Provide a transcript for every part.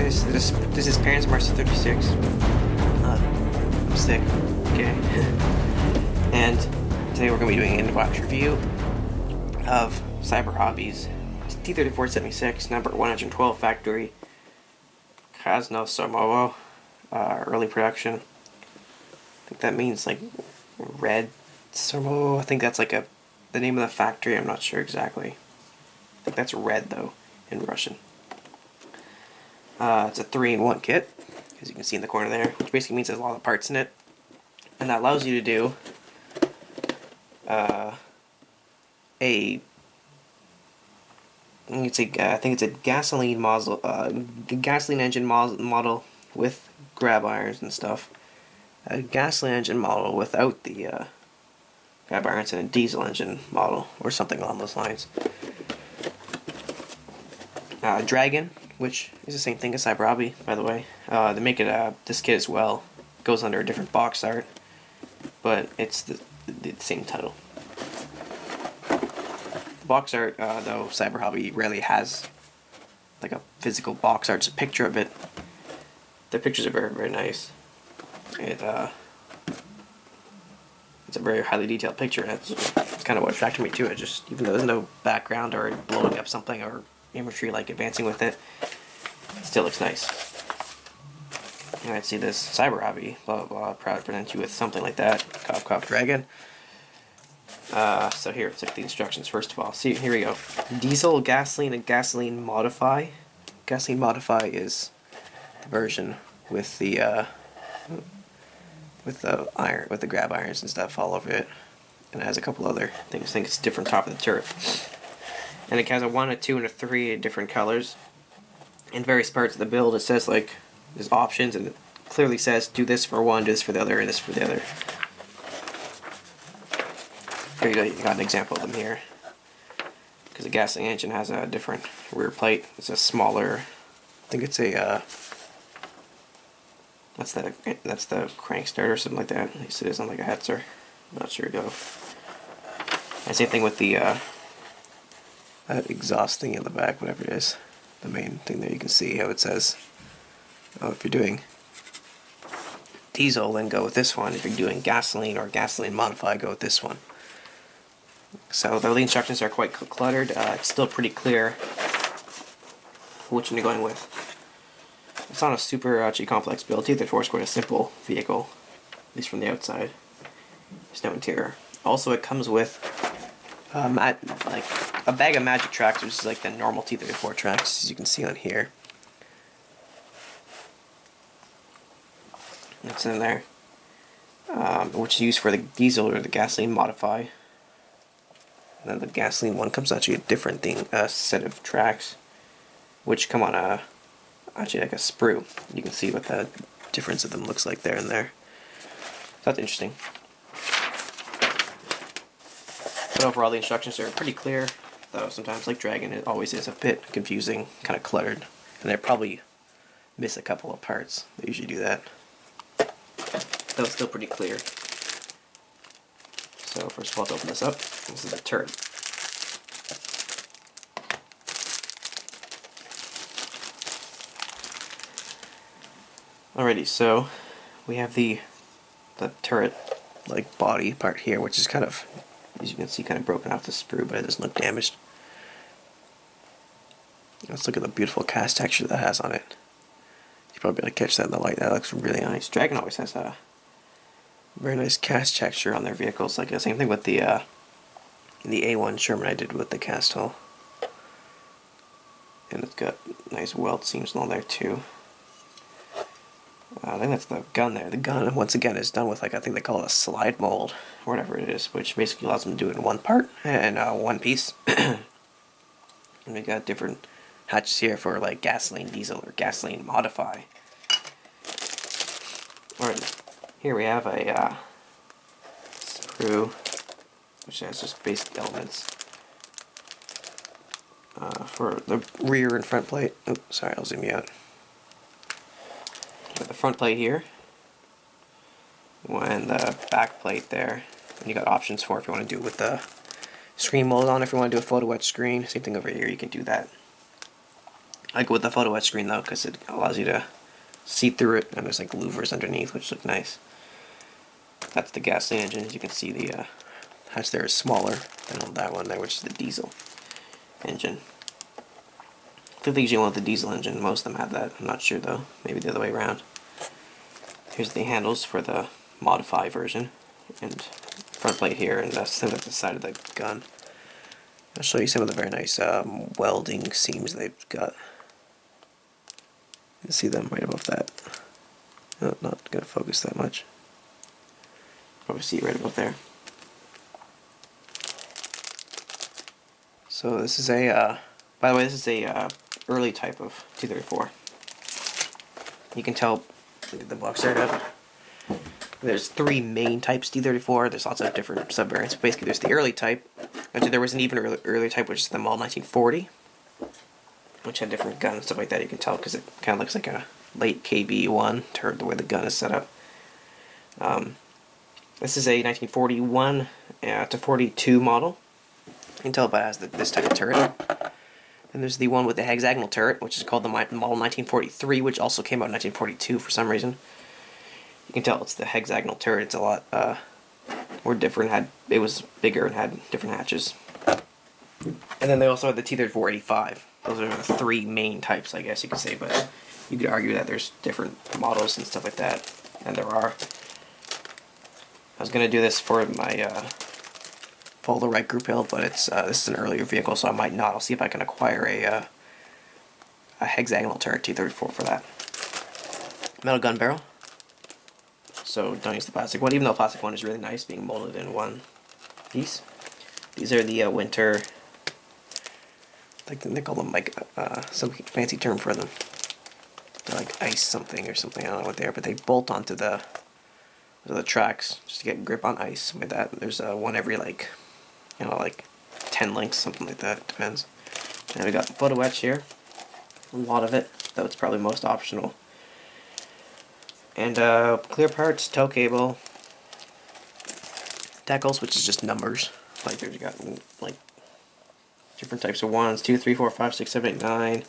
guys, this is Parents March 36. I'm sick, okay? And today we're going to be doing an in-box review of Cyberhobby's T-34 76, No.112 Factory, Krasnoe Sormovo, early production. I think that means like red Sormovo. I think that's like the name of the factory. I'm not sure exactly. I think that's red though in Russian. It's a 3-in-1 kit, as you can see in the corner there, which basically means there's a lot of parts in it, and that allows you to do I think it's a gasoline gasoline engine model with grab irons and stuff, a gasoline engine model without the grab irons, and a diesel engine model or something along those lines. Dragon, which is the same thing as Cyberhobby, by the way. They make it this kit as well. It goes under a different box art, but it's the same title. Box art, though, Cyberhobby rarely has like a physical box art. It's a picture of it. The pictures are very, very nice. It's a very highly detailed picture. It's kind of what attracted me to it. Just even though there's no background or blowing up something or imagery like advancing with it, it still looks nice. Alright, see this Cyberhobby, blah blah blah, proud to present you with something like that. Cough cough dragon. So here, let's look at the instructions first of all. See, here we go. Diesel, gasoline, and gasoline modify. Gasoline modify is the version with the iron, with the grab irons and stuff all over it, and it has a couple other things. I think it's different top of the turret. And it has a 1, a 2, and a 3 in different colors. In various parts of the build, it says like there's options, and it clearly says do this for one, do this for the other, and this for the other. Here you go. You got an example of them here. Because the gasoline engine has a different rear plate. It's a smaller. I think it's a. That's the crank start or something like that. At least it is on like a Hetzer. I'm not sure though. And same thing with the. That exhaust thing in the back, whatever it is, the main thing there, you can see how it says, oh, if you're doing diesel, then go with this one. If you're doing gasoline or gasoline modify, go with this one. So the instructions are quite cluttered. It's still pretty clear which one you're going with. It's not a super actually complex build. T-34 is quite a simple vehicle, at least from the outside. There's no interior. Also, it comes with like a bag of magic tracks, which is like the normal T-34 tracks, as you can see on here. It's in there, which is used for the diesel or the gasoline modify. And then the gasoline one comes actually a different thing, a set of tracks, which come on actually like a sprue. You can see what the difference of them looks like there and there. So that's interesting. But overall, the instructions are pretty clear, though sometimes, like Dragon, it always is a bit confusing, kind of cluttered, and they probably miss a couple of parts. They usually do that. Though it's still pretty clear. So first of all, to open this up, this is the turret. Alrighty, so we have the turret like body part here, which is kind of, as you can see, kind of broken off the sprue, but it doesn't look damaged. Let's look at the beautiful cast texture that has on it. You probably be able to catch that in the light. That looks really nice. Dragon always has a very nice cast texture on their vehicles. Like the same thing with the A1 Sherman I did with the cast hull. And it's got nice weld seams along there too. I think that's the gun there. The gun, once again, is done with, like, I think they call it a slide mold, or whatever it is, which basically allows them to do it in one part, and one piece. And we got different hatches here for, like, gasoline, diesel, or gasoline modify. Alright, here we have a sprue, which has just basic elements for the rear and front plate. Oops, sorry, I'll zoom you out. Got the front plate here, and the back plate there, and you got options for if you want to do it with the screen mold on. If you want to do a photo-etch screen, same thing over here, you can do that. I go with the photo etch screen though, because it allows you to see through it, and there's like louvers underneath, which look nice. That's the gasoline engine. As you can see, the hatch there is smaller than on that one there, which is the diesel engine. I think you want the diesel engine. Most of them have that. I'm not sure though. Maybe the other way around. Here's the handles for the modified version, and front plate here, and that's the side of the gun. I'll show you some of the very nice welding seams they've got. You can see them right above that. Oh, not going to focus that much. Probably see it right above there. So this is a, by the way, this is a early type of T-34. You can tell, look at the box there. There's 3 main types T-34. There's lots of different subvariants. Basically, there's the early type. Actually, there was an even earlier type, which is the Model 1940, which had different guns and stuff like that. You can tell because it kind of looks like a late KB1, the way the gun is set up. This is a 1941 to 42 model. You can tell by it has this type of turret. And there's the one with the hexagonal turret, which is called the Model 1943, which also came out in 1942 for some reason. You can tell it's the hexagonal turret. It's a lot more different. It was bigger and had different hatches. And then they also had the T-34-85. Those are the 3 main types, I guess you could say. But you could argue that there's different models and stuff like that, and there are. I was gonna do this for my follow the Reich group build, but this is an earlier vehicle, so I might not. I'll see if I can acquire a hexagonal turret T-34 for that. Metal gun barrel. So don't use the plastic one, even though the plastic one is really nice, being molded in one piece. These are the winter. Like they call them like some fancy term for them. They're like ice something or something. I don't know what they are, but they bolt onto the tracks just to get grip on ice. With that, there's one every like 10 links, something like that. Depends. And we got the photo etch here. A lot of it, though it's probably most optional. And clear parts, tow cable, decals, which is just numbers. Like there's got like different types of 1s, 2, 3, 4, 5, 6, 7, 8, 9,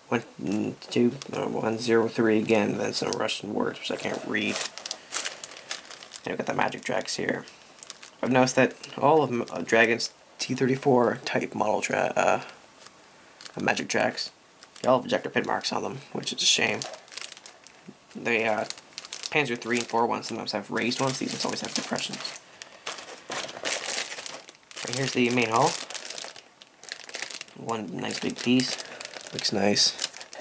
1, 2, 1, 0, 3 again, and then some Russian words which I can't read. And we've got the magic tracks here. I've noticed that all of Dragon's T-34 type model magic tracks, they all have ejector pin marks on them, which is a shame. They Panzer 3 and 4 ones sometimes have raised ones. These ones always have depressions. Right, here's the main hull. One nice big piece. Looks nice.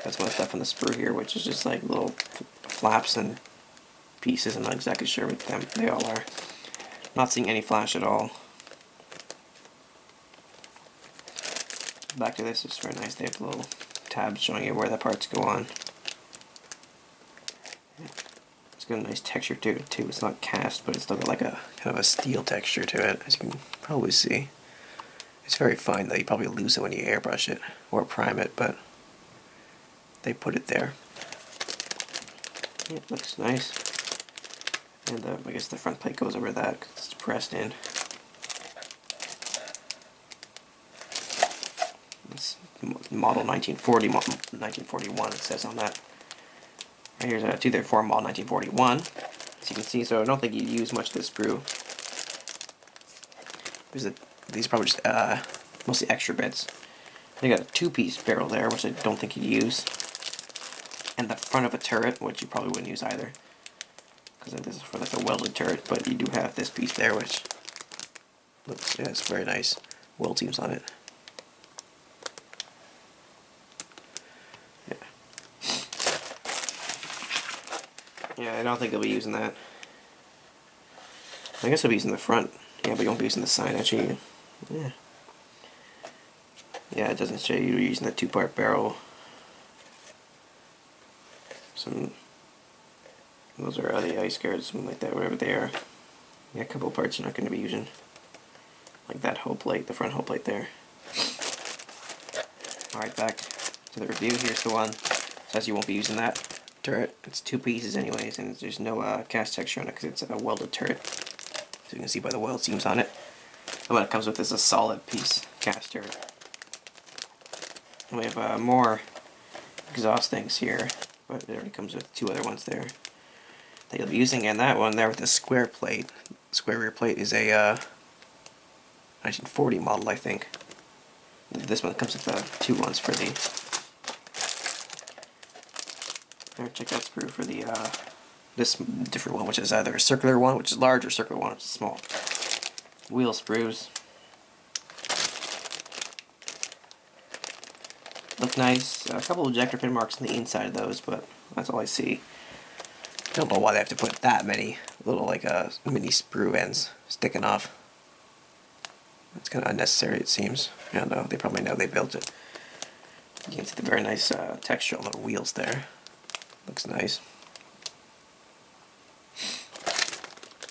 Got some other stuff on the sprue here, which is just like little flaps and pieces. I'm not exactly sure what they all are. Not seeing any flash at all. Back to this, it's very nice. They have little tabs showing you where the parts go on. It's got a nice texture to it too. It's not cast, but it's still got like a kind of a steel texture to it, as you can probably see. It's very fine though. You probably lose it when you airbrush it or prime it, but they put it there. Yeah, it looks nice. And I guess the front plate goes over that because it's pressed in. It's model 1940, 1941 it says on that. Right here's a T-34 model 1941. As you can see, so I don't think you use much of this sprue. These are probably just mostly extra bits. They got a 2-piece barrel there, which I don't think you'd use. And the front of a turret, which you probably wouldn't use either. Because this is for like a welded turret, but you do have this piece there, which looks, yeah, it's very nice. Weld seams on it. Yeah, I don't think they'll be using that. I guess they'll be using the front. Yeah, but you won't be using the side, actually. Yeah. Yeah, it doesn't show you using the 2-part barrel. Those are the ice guards, something like that, whatever they are. Yeah, a couple parts you're not going to be using. Like that hull plate, the front hull plate there. Alright, back to the review. Here's the one. Says you won't be using that turret. It's 2 pieces anyways, and there's no cast texture on it because it's a welded turret. So you can see by the weld seams on it. And what it comes with is a solid piece cast turret. And we have more exhaust things here, but it already comes with 2 other ones there that you'll be using, and that one there with the square plate, square rear plate, is a 1940 model, I think. This one comes with the 2 ones for the. There, check that sprue for the this different one, which is either a circular one, which is large, or circular one, which is small. Wheel sprues. Look nice. A couple of ejector pin marks on the inside of those, but that's all I see. Don't know why they have to put that many little mini sprue ends sticking off. It's kind of unnecessary, it seems. I don't know. They probably know they built it. You can see the very nice texture on the wheels there. Looks nice.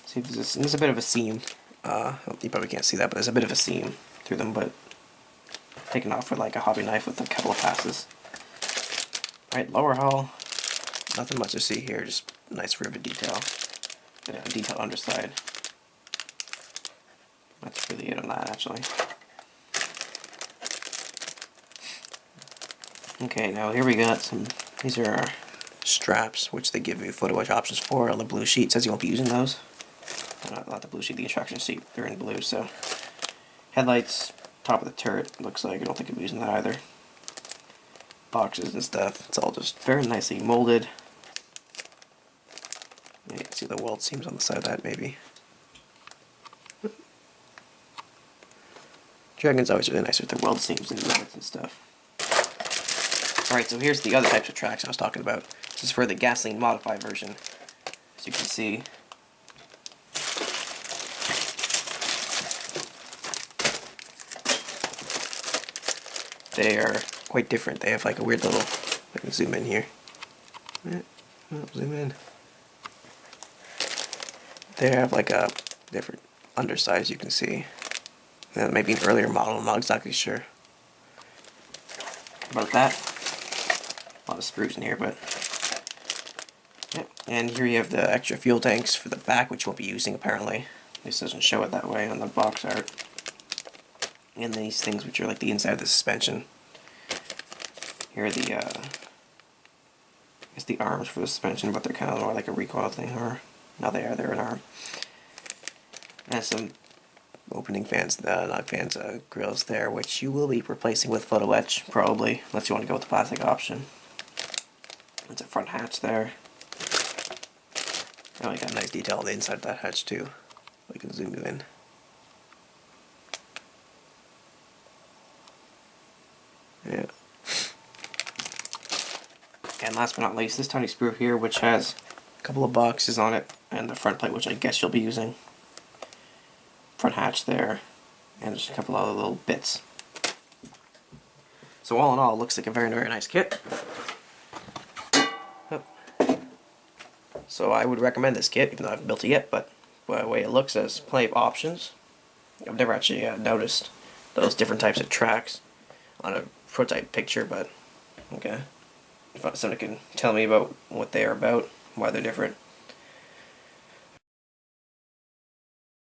See, there's a bit of a seam. You probably can't see that, but there's a bit of a seam through them, but taken off with like a hobby knife with a couple of passes. Alright, lower hull. Nothing much to see here, just nice rivet detail. And a detailed underside. That's really it on that, actually. Okay, now here we got some. These are our straps, which they give you photo-etch options for on the blue sheet. It says you won't be using those. Not the blue sheet, the instruction sheet. They're in blue, so. Headlights, top of the turret, looks like. I don't think I'll be using that either. Boxes and stuff. It's all just very nicely molded. Yeah, you can see the weld seams on the side of that, maybe. Dragon's always really nice with their weld seams and rivets and stuff. Alright, so here's the other types of tracks I was talking about. This is for the gasoline modified version. As you can see, they are quite different. They have like a weird little, I can zoom in here. Zoom in. They have like a different underside, you can see. Maybe an earlier model, I'm not exactly sure about that. A lot of sprues in here, but yep. And here you have the extra fuel tanks for the back, which you won't be using apparently. This doesn't show it that way on the box art. And these things, which are like the inside of the suspension. Here are the I guess the arms for the suspension, but they're kind of more like a recoil thing, or no, they're an arm. And some opening fans, not fans, grills there, which you will be replacing with photo-etch, probably, unless you want to go with the plastic option. There's a front hatch there. Oh, you got a nice detail on the inside of that hatch too. We can zoom in. Yeah. And last but not least, this tiny sprue here, which has a couple of boxes on it, and the front plate, which I guess you'll be using. Front hatch there, and just a couple other little bits. So all in all, it looks like a very, very nice kit. So I would recommend this kit, even though I haven't built it yet, but by the way it looks, has plenty of options. I've never actually noticed those different types of tracks on a prototype picture, but okay. If someone can tell me about what they are about, why they're different.